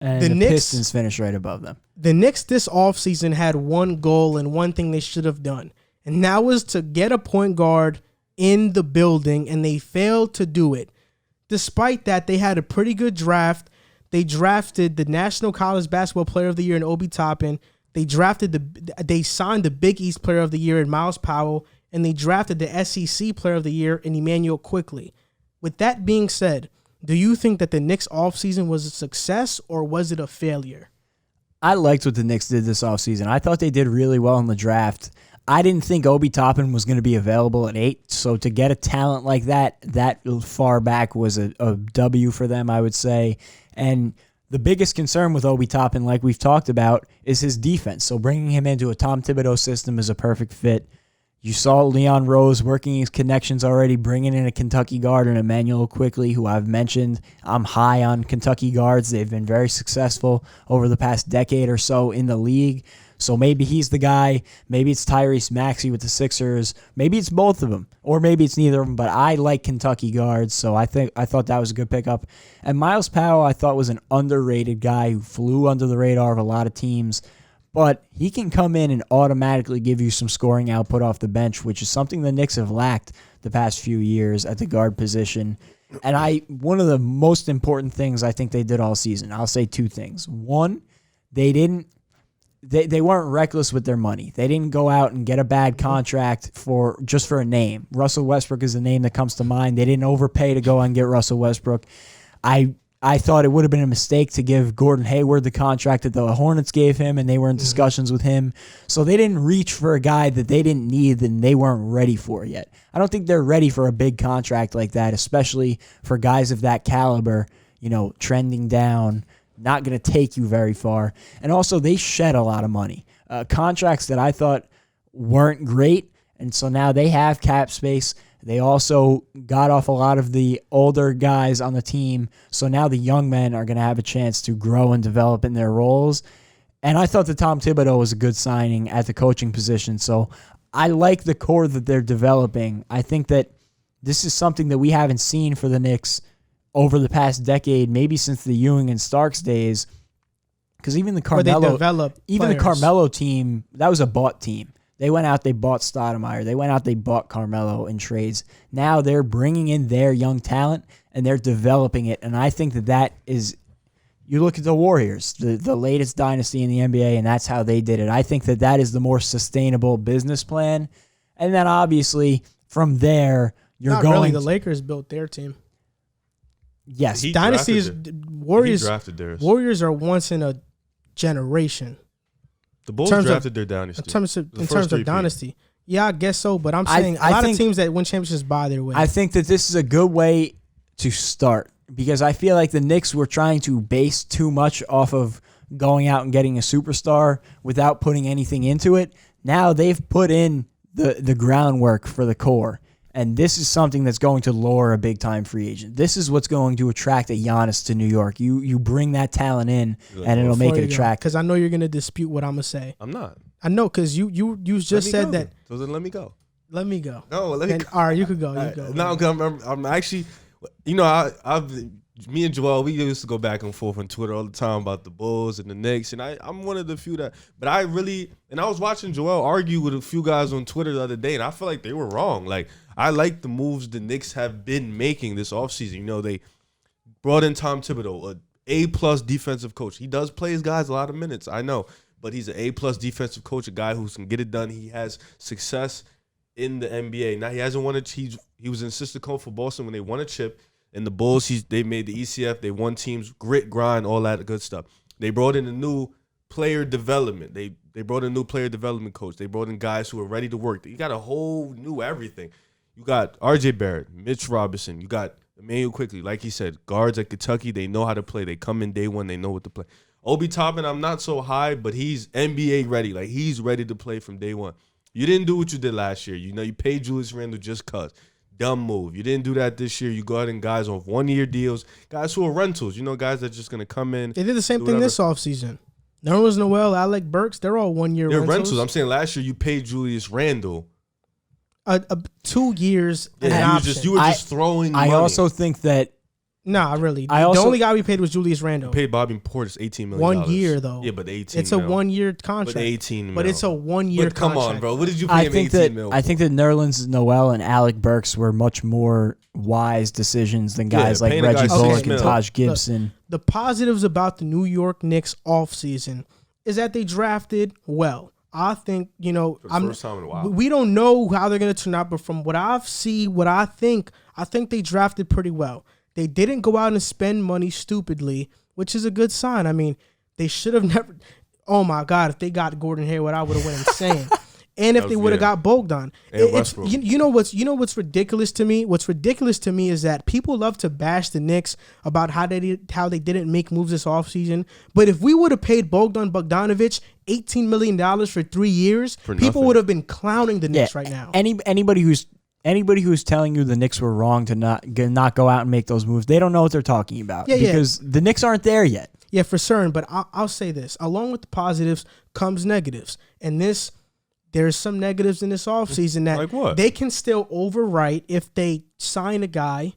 And the Pistons finished right above them. The Knicks this offseason had one goal and one thing they should have done, and that was to get a point guard in the building, and they failed to do it. Despite that, they had a pretty good draft. They drafted the National College Basketball Player of the Year in Obi Toppin. They signed the Big East Player of the Year in Miles Powell, and they drafted the SEC Player of the Year in Emmanuel Quickley. With that being said, do you think that the Knicks offseason was a success or was it a failure? I liked what the Knicks did this offseason. I thought they did really well in the draft. I didn't think Obi Toppin was going to be available at 8, so to get a talent like that far back was a W for them, I would say. And the biggest concern with Obi Toppin, like we've talked about, is his defense. So bringing him into a Tom Thibodeau system is a perfect fit. You saw Leon Rose working his connections already, bringing in a Kentucky guard and Emmanuel Quickley, who I've mentioned. I'm high on Kentucky guards. They've been very successful over the past decade or so in the league. So maybe he's the guy. Maybe it's Tyrese Maxey with the Sixers. Maybe it's both of them, or maybe it's neither of them. But I like Kentucky guards, so I thought that was a good pickup. And Miles Powell, I thought was an underrated guy who flew under the radar of a lot of teams. But he can come in and automatically give you some scoring output off the bench, which is something the Knicks have lacked the past few years at the guard position. And one of the most important things I think they did all season, I'll say 2 things. One, they weren't reckless with their money. They didn't go out and get a bad contract just for a name. Russell Westbrook is the name that comes to mind. They didn't overpay to go out and get Russell Westbrook. I thought it would have been a mistake to give Gordon Hayward the contract that the Hornets gave him, and they were in discussions with him. So they didn't reach for a guy that they didn't need and they weren't ready for yet. I don't think they're ready for a big contract like that, especially for guys of that caliber, trending down, not going to take you very far. And also, they shed a lot of money. Contracts that I thought weren't great, and so now they have cap space. They also got off a lot of the older guys on the team, so now the young men are going to have a chance to grow and develop in their roles. And I thought that Tom Thibodeau was a good signing at the coaching position, so I like the core that they're developing. I think that this is something that we haven't seen for the Knicks over the past decade, maybe since the Ewing and Starks days, because even the Carmelo team, that was a bought team. They went out, they bought Stoudemire. They went out, they bought Carmelo in trades. Now they're bringing in their young talent, and they're developing it. And I think that is, you look at the Warriors, the latest dynasty in the NBA, and that's how they did it. I think that is the more sustainable business plan. And then obviously from there, Not really. The Lakers built their team. Yes. Dynasties, Warriors drafted theirs. Warriors are once in a generation. The Bulls drafted their dynasty. In terms of dynasty. Yeah, I guess so, but I'm saying a lot of teams that win championships buy their way. I think that this is a good way to start because I feel like the Knicks were trying to base too much off of going out and getting a superstar without putting anything into it. Now they've put in the groundwork for the core. And this is something that's going to lure a big-time free agent. This is what's going to attract a Giannis to New York. You bring that talent in, and it'll make it attract. Because I know you're going to dispute what I'm going to say. I'm not. I know, because you just said that. So then let me go. Let me go. No, let me go. All right, you could go. You go. No, I'm actually, me and Joel, we used to go back and forth on Twitter all the time about the Bulls and the Knicks, and I'm one of the few that, but I was watching Joel argue with a few guys on Twitter the other day, and I feel like they were wrong. Like, I like the moves the Knicks have been making this offseason. They brought in Tom Thibodeau, an A-plus defensive coach. He does play his guys a lot of minutes, I know, but he's an A-plus defensive coach, a guy who can get it done. He has success in the NBA. Now, he hasn't won he was an assistant coach for Boston when they won a chip. And the Bulls, they made the ECF. They won teams, grit, grind, all that good stuff. They brought in a new player development. They brought in a new player development coach. They brought in guys who are ready to work. You got a whole new everything. You got R.J. Barrett, Mitch Robinson. You got Emmanuel Quickley. Like he said, guards at Kentucky, they know how to play. They come in day one. They know what to play. Obi Toppin, I'm not so high, but he's NBA ready. Like, he's ready to play from day one. You didn't do what you did last year. You paid Julius Randle just because. Dumb move. You didn't do that this year. You go ahead and guys on 1-year deals, guys who are rentals, guys that are just going to come in. They did the same thing this offseason. Nerlens Noel, Alec Burks, they're all 1-year rentals. They're rentals. I'm saying last year you paid Julius Randle. 2 years. Yeah, you were just throwing money. I also think that Nah, really. I The also- only guy we paid was Julius Randle. Paid Bobby Portis $18 million. 1 year though. Yeah, but 18. It's a mil. 1 year But contract. 18 But mil. it's a 1 year But come contract. on, bro. What did you pay I him think 18 that mil? I think that Nerlens Noel and Alec Burks were much more wise decisions than guys like paying a guy Reggie 6 Bullock and mil. Taj Gibson. The positives about the New York Knicks offseason is that they drafted well. I think, For the first time in a while. we don't know how they're going to turn out, but from what I think they drafted pretty well. They didn't go out and spend money stupidly, which is a good sign. I mean, they should have never. Oh my God, if they got Gordon Hayward, I would have went insane. And if they would have got Bogdan, And Westbrook. you know what's ridiculous to me? What's ridiculous to me is that people love to bash the Knicks about how they didn't make moves this offseason. But if we would have paid Bogdanovich $18 million for 3 years, people nothing. would have been clowning the Knicks right now. Anybody who's telling you the Knicks were wrong to not go out and make those moves, they don't know what they're talking about. Because the Knicks aren't there yet. Yeah, for certain. But I'll say this: along with the positives comes negatives, and there's some negatives in this offseason that Like what? they can still overwrite if they sign a guy.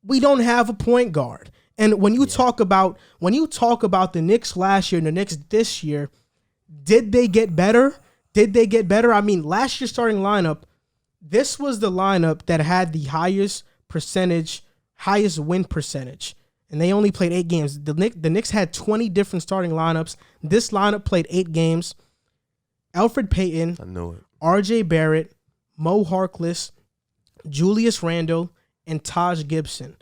We don't have a point guard. And when you talk about the Knicks last year and the Knicks this year, did they get better? I mean, last year's starting lineup, this was the lineup that had the highest win percentage. And they only played 8 games. The Knicks had 20 different starting lineups. This lineup played 8 games. Elfrid Payton, I know it. R.J. Barrett, Mo Harkless, Julius Randle, and Taj Gibson.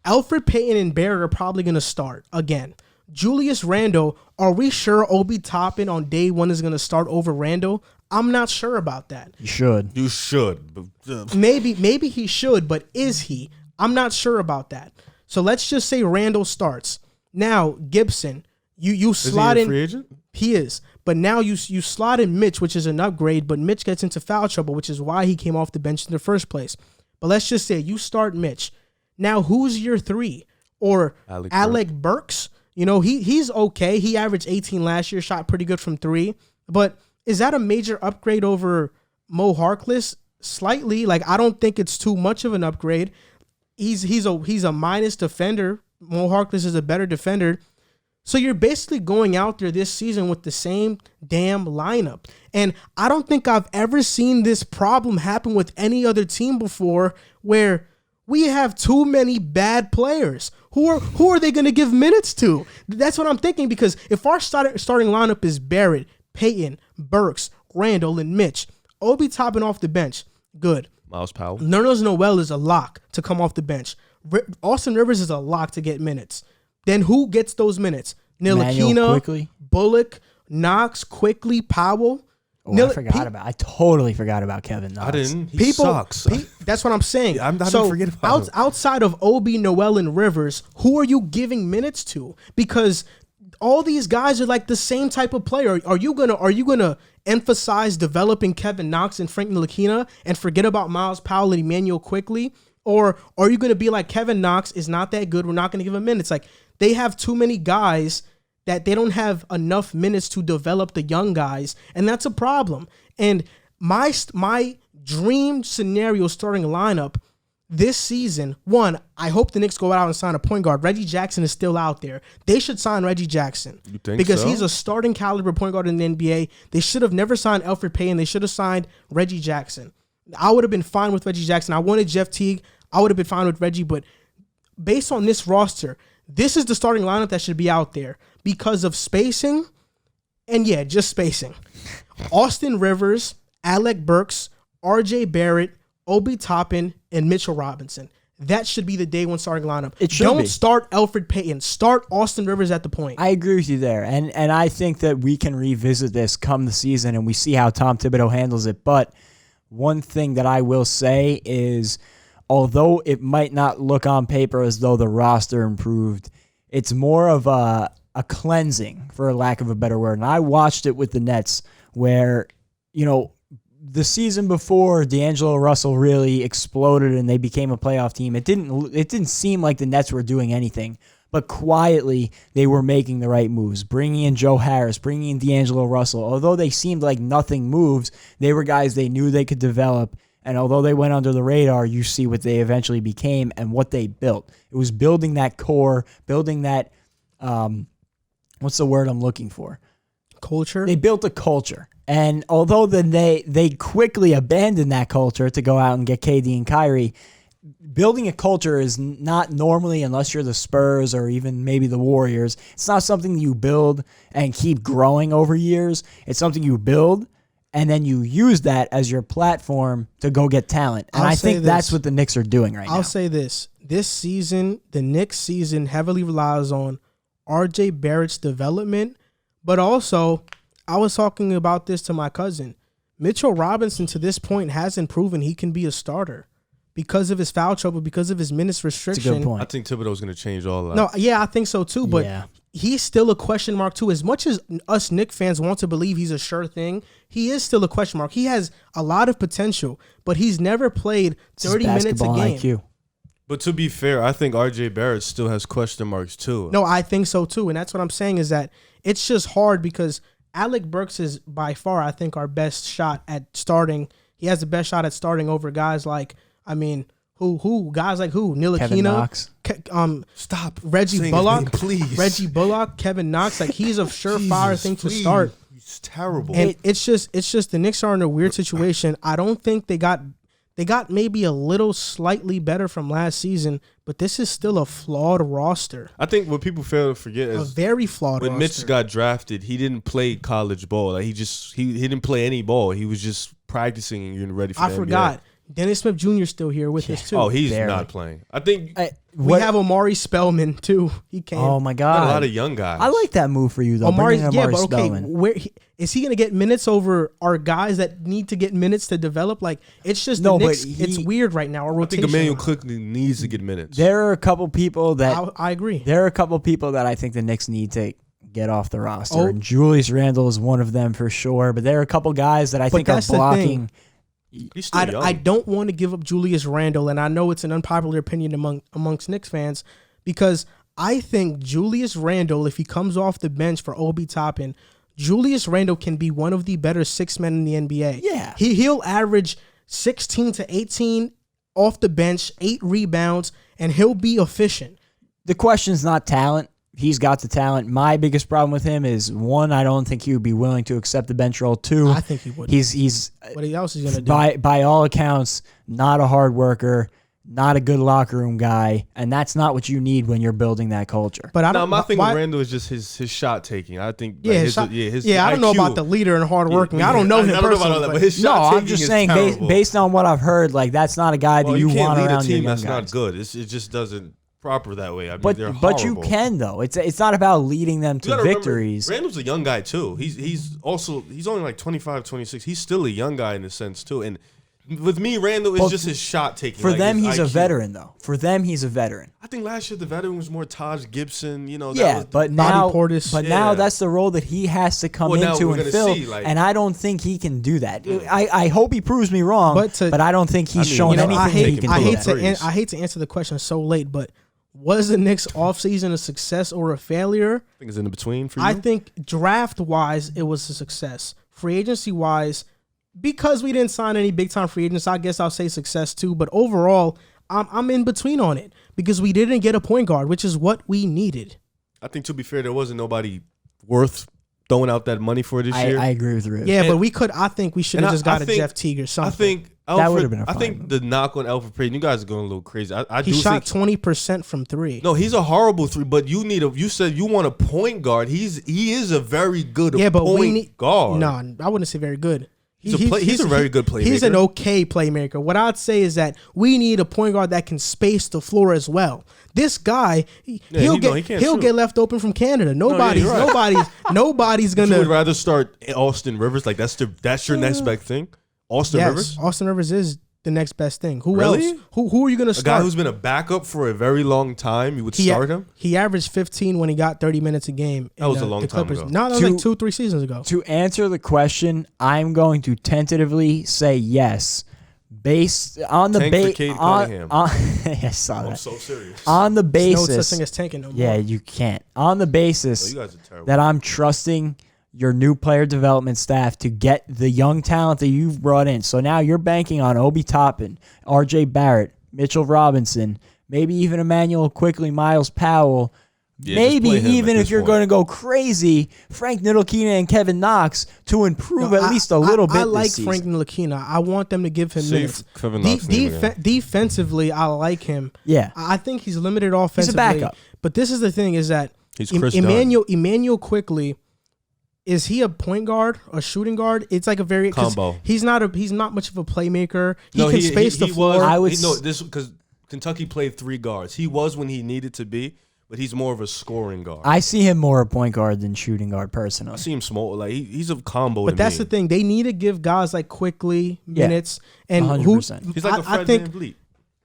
Elfrid Payton and Barrett are probably going to start again. Julius Randle, are we sure Obi Toppin on day 1 is going to start over Randle? I'm not sure about that. You should. You should. But, Maybe he should, but is he? I'm not sure about that. So let's just say Randle starts. Now, Gibson, you slot is he a in. free agent? He is. But now you slot in Mitch, which is an upgrade, but Mitch gets into foul trouble, which is why he came off the bench in the first place. But let's just say you start Mitch. Now, who's your 3? Or Alec Burks? He's okay. He averaged 18 last year, shot pretty good from 3. But is that a major upgrade over Mo Harkless? Slightly. Like, I don't think it's too much of an upgrade. He's a minus defender. Mo Harkless is a better defender. So you're basically going out there this season with the same damn lineup. And I don't think I've ever seen this problem happen with any other team before, where we have too many bad players. Who are they going to give minutes to? That's what I'm thinking, because if our starting lineup is Barrett, Payton, Burks, Randle, and Mitch, Obi Toppin off the bench, good. Miles Powell. Nerlens Noel is a lock to come off the bench. Austin Rivers is a lock to get minutes. Then who gets those minutes? Ntilikina, Bullock, Knox, Quickly, Powell. I totally forgot about Kevin Knox. I didn't. He sucks. That's what I'm saying. Yeah, I'm not gonna forget about him. Outside of Obi, Noel, and Rivers, who are you giving minutes to? Because all these guys are like the same type of player. Are you gonna emphasize developing Kevin Knox and Frank Ntilikina and forget about Miles Powell and Emmanuel Quickly? Or are you gonna be like, Kevin Knox is not that good, we're not gonna give him minutes? Like, they have too many guys that they don't have enough minutes to develop the young guys, and that's a problem. And my dream scenario starting lineup this season, one, I hope the Knicks go out and sign a point guard. Reggie Jackson is still out there. They should sign Reggie Jackson. You think because so? He's a starting caliber point guard in the NBA. They should have never signed Elfrid Payton. They should have signed Reggie Jackson. I would have been fine with Reggie Jackson. I wanted Jeff Teague. I would have been fine with Reggie, but based on this roster, this is the starting lineup that should be out there because of spacing, and just spacing. Austin Rivers, Alec Burks, R.J. Barrett, Obi Toppin, and Mitchell Robinson. That should be the day 1 starting lineup. Don't start Elfrid Payton. Start Austin Rivers at the point. I agree with you there, and I think that we can revisit this come the season and we see how Tom Thibodeau handles it. But one thing that I will say is, although it might not look on paper as though the roster improved, it's more of a cleansing, for lack of a better word. And I watched it with the Nets where, the season before D'Angelo Russell really exploded and they became a playoff team, it didn't seem like the Nets were doing anything. But quietly, they were making the right moves, bringing in Joe Harris, bringing in D'Angelo Russell. Although they seemed like nothing moves, they were guys they knew they could develop, And although they went under the radar, you see what they eventually became and what they built. It was building that core, building that, what's the word I'm looking for? Culture. They built a culture. And although then they quickly abandoned that culture to go out and get KD and Kyrie, building a culture is not normally, unless you're the Spurs or even maybe the Warriors, it's not something you build and keep growing over years. It's something you build and then you use that as your platform to go get talent. And I think that's what the Knicks are doing right now. I'll say this. This season, the Knicks season heavily relies on R.J. Barrett's development, but also, I was talking about this to my cousin. Mitchell Robinson to this point hasn't proven he can be a starter because of his foul trouble, because of his minutes restriction. That's a good point. I think Thibodeau's going to change all that. No, yeah, I think so too, but he's still a question mark too. As much as us Knicks fans want to believe he's a sure thing, he is still a question mark. He has a lot of potential, but he's never played 30 minutes a game. IQ. But to be fair, I think R.J. Barrett still has question marks too. No, I think so too, and that's what I'm saying is that it's just hard because Alec Burks is by far, I think, our best shot at starting. He has the best shot at starting over guys like, who? Guys like who? Kevin Knox. Stop. Reggie Bullock. Please. Reggie Bullock, Kevin Knox. Like, he's a surefire thing to start. He's terrible. And it's just the Knicks are in a weird situation. I don't think they got maybe a little slightly better from last season, but this is still a flawed roster. I think what people fail to forget is a very flawed when roster. Mitch got drafted, he didn't play college ball. Like he didn't play any ball. He was just practicing and getting ready for the NBA. Forgot. Dennis Smith Jr. is still here with us too. Oh, he's not playing. I think we have Omari Spellman too. He came. Oh my God, a lot of young guys. I like that move for you though. Omari Spellman. Where is he going to get minutes over our guys that need to get minutes to develop? Like, it's just the Knicks. It's weird right now. I think Emmanuel quickly needs to get minutes. There are a couple people that I agree. There are a couple people that I think the Knicks need to get off the roster. And Julius Randle is one of them for sure. But there are a couple guys that I think are blocking. I don't want to give up Julius Randle, and I know it's an unpopular opinion amongst Knicks fans, because I think Julius Randle, if he comes off the bench for Obi Toppin, Julius Randle can be one of the better six men in the NBA. Yeah. He'll average 16 to 18 off the bench, 8 rebounds, and he'll be efficient. The question's not talent. He's got the talent. My biggest problem with him is, one, I don't think he would be willing to accept the bench role. Two, I think he would. He's what else is he gonna do? By all accounts, not a hard worker, not a good locker room guy, and that's not what you need when you're building that culture. But I don't. My thing with Randle is just his shot taking. I think his IQ. I don't know about the leader and hard working. I don't know him personally. But his shot I'm just saying based on what I've heard, like that's not a guy that you want around your young guys. That's not good. It just doesn't. Proper that way. I mean, they're horrible. But you can though. It's not about leading them to victories. Remember, Randall's a young guy too. He's only like 25, 26. He's still a young guy in a sense too. And with me, Randle is just his shot taking. For them, he's a veteran though. For them, he's a veteran. I think last year the veteran was more Taj Gibson. But now Portis. Now that's the role that he has to come into and fill. And I don't think he can do that. I hope he proves me wrong. But I don't think he's shown anything that he can do. I hate to answer the question so late, but was the Knicks offseason a success or a failure? I think it's in between for you. I think draft-wise, it was a success. Free agency-wise, because we didn't sign any big-time free agents, I guess I'll say success too. But overall, I'm in between on it because we didn't get a point guard, which is what we needed. I think, to be fair, there wasn't nobody worth throwing out that money for this year. I agree with Rich. Yeah, but I think we should have just got a Jeff Teague or something. I think that would have been a fine I think move. The knock on Elfrid Payton, you guys are going a little crazy. He shot 20% from 3. No, he's a horrible 3, but you said you want a point guard. He is a very good point guard. No, I wouldn't say very good. He's a very good playmaker. He's an okay playmaker. What I'd say is that we need a point guard that can space the floor as well. This guy, he'll get left open from Canada. Nobody's gonna. You would rather start Austin Rivers? Like that's your next best thing. Rivers. Austin Rivers is the next best thing. Who really? else? Who are you gonna start? A guy who's been a backup for a very long time. You would start him. He averaged 15 when he got 30 minutes a game. That was a long time ago. No, that was like 2-3 seasons ago. To answer the question, I'm going to tentatively say yes. Based on the I saw that. I'm so serious. On the basis, no such thing as tanking no more. Yeah, you can't. On the basis you guys are terrible. that I'm trusting your new player development staff to get the young talent that you've brought in. So now you're banking on Obi Toppin, R.J. Barrett, Mitchell Robinson, maybe even Emmanuel Quickly, Miles Powell. Yeah, maybe even if you're going to go crazy, Frank Ntilikina and Kevin Knox to improve at least a little bit. I like this season. Frank Ntilikina. I want them to give him minutes. Kevin Knox Defensively, I like him. Yeah, I think he's limited offensively. He's a backup. But this is the thing: is that Emmanuel Quickly, is he a point guard, a shooting guard? It's like a very combo. He's not much of a playmaker. He can space the floor. Because Kentucky played 3 guards. He was when he needed to be. But he's more of a scoring guard. I see him more a point guard than shooting guard personally. I see him small. Like he's a combo. But that's the thing. They need to give guys like Quickly minutes. And 100%. He's like a Fred VanVleet.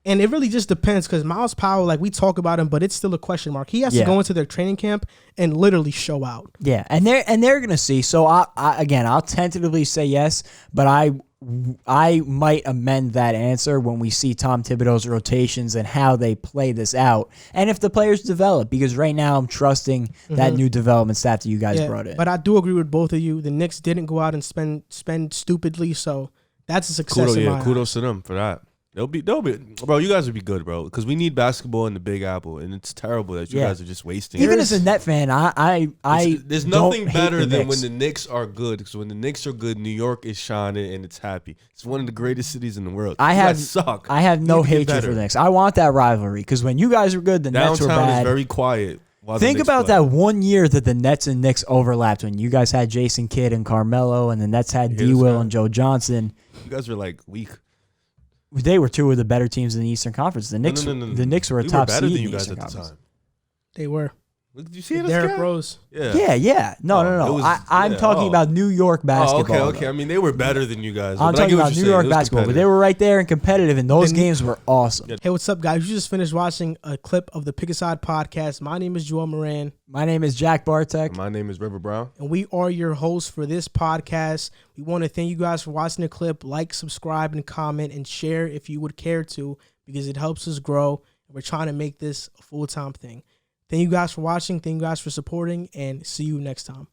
And it really just depends because Miles Powell, like we talk about him, but it's still a question mark. He has to go into their training camp and literally show out. Yeah, and they're gonna see. So I'll tentatively say yes, but I might amend that answer when we see Tom Thibodeau's rotations and how they play this out, and if the players develop. Because right now I'm trusting that new development staff that you guys brought in. But I do agree with both of you. The Knicks didn't go out and spend stupidly, so that's a success. Kudos to them for that. They'll be, bro. You guys will be good, bro. Because we need basketball in the Big Apple, and it's terrible that you guys are just wasting. Even as a Net fan, there's nothing better than when the Knicks are good. Because when the Knicks are good, New York is shining and it's happy. It's one of the greatest cities in the world. I have no hatred for the Knicks. I want that rivalry because when you guys were good, the Nets were bad. Downtown is very quiet. Think about that one year that the Nets and Knicks overlapped when you guys had Jason Kidd and Carmelo, and the Nets had D. Will and Joe Johnson. You guys were like weak. They were 2 of the better teams in the Eastern Conference. The Knicks, the Knicks were a top seed in the Eastern Conference. They were. Did you see it? Derrick Rose. Yeah. No. I'm talking about New York basketball. Okay. I mean, they were better than you guys. I'm talking about New York basketball, but they were right there and competitive, and those games were awesome. Hey, what's up, guys? You just finished watching a clip of the Pick a Side podcast. My name is Joel Moran. My name is Jack Barteck. My name is River Brown. And we are your hosts for this podcast. We want to thank you guys for watching the clip. Like, subscribe, and comment, and share if you would care to, because it helps us grow. We're trying to make this a full-time thing. Thank you guys for watching. Thank you guys for supporting, and see you next time.